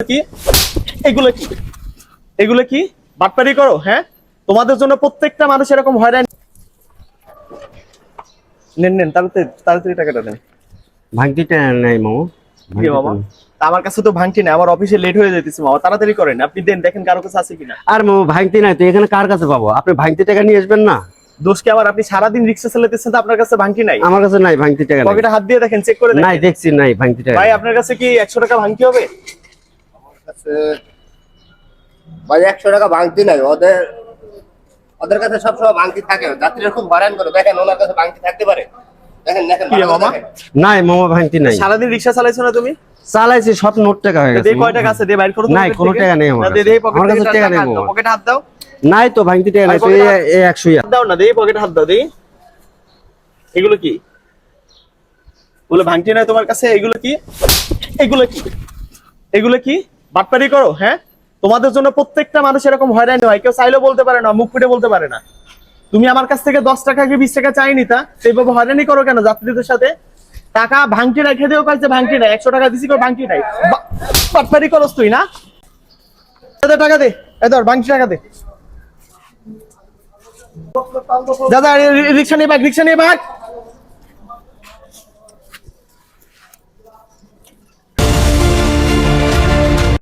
কি এগুলো কি এগুলো কি বাটপারি করো? হ্যাঁ, তোমাদের জন্য প্রত্যেকটা মানুষ এরকম হয়রান। নেন নেন, তাড়াতাড়ি তাড়াতাড়ি টাকাটা নেন। ভাঙতিটা নাই মামু। কি মামা? আমার কাছে তো ভাঙতি না, আমার অফিসে লেট হয়ে যাইতেছে মামা, তাড়াতাড়ি করেন। আপনি দেন, দেখেন কারো কাছে আছে কিনা। আর মামু ভাঙতি নাই তো এখানে কার কাছে পাবো? আপনি ভাঙতি টাকা নিয়ে আসবেন না। দোষ কি আমার? আপনি সারাদিন রিক্সা চালাতেছেন তো আপনার কাছে ভাঙতি নাই? আমার কাছে নাই ভাঙতি টাকা। পকেটে হাত দিয়ে দেখেন, চেক করে নাই, দেখেন। দেখছি নাই ভাঙতি টাকা। ভাই আপনার কাছে কি 100 টাকা ভাঙতি হবে? ভাই 100 টাকা ভাঙতি নাই, ওদের ওদের কাছে সবসময় ভাঙতি থাকে। যাত্রীরা খুব হয়রান করে, দেখেন ওনার কাছে ভাঙতি থাকতে পারে। দেখেন দেখেন কি মামা? নাই মামা ভাঙতি নাই। সারাদিন রিক্সা চালাইছো না তুমি? চালাইছি, সব নোট টাকা হয়ে গেছে। দে কয় টাকা আছে, দে বাইর করো। নাই, কোনো টাকা নেই আমার দে কাছে। দে, আমার কাছে টাকা নেই মামা। পকেটে হাত দাও। নাই তো ভাঙতি টাকা নাই তো, এই 100 হাত দাও না, দে পকেটে হাত দাও, দে। এগুলো কি? বলে ভাঙতি নাই তোমার কাছে? এগুলো কি এগুলো কি এগুলো কি বাটপারি করো? হ্যাঁ, তোমাদের জন্য প্রত্যেকটা মানুষ এরকম হয়রানি হয়, কেউ চাইলেও বলতে পারে না, মুখ ফুটে বলতে পারে না। তুমি আমার কাছ থেকে 10 টাকা কি 20 টাকা চাইনি, তা সেইভাবে হয়রানি করো কেন যাত্রীদের সাথে? টাকা ভাঙতি রেখে দিও, কাছে ভাঙতি নাই। 100 টাকা দিছি, কেউ ভাঙতি নাই। বাটপারি করস তুই না? টাকা দে, এই ধর ভাঙতি টাকা দে। দাদা রিক্সা নিয়ে ভাগ, রিক্সা নিয়ে ভাগ।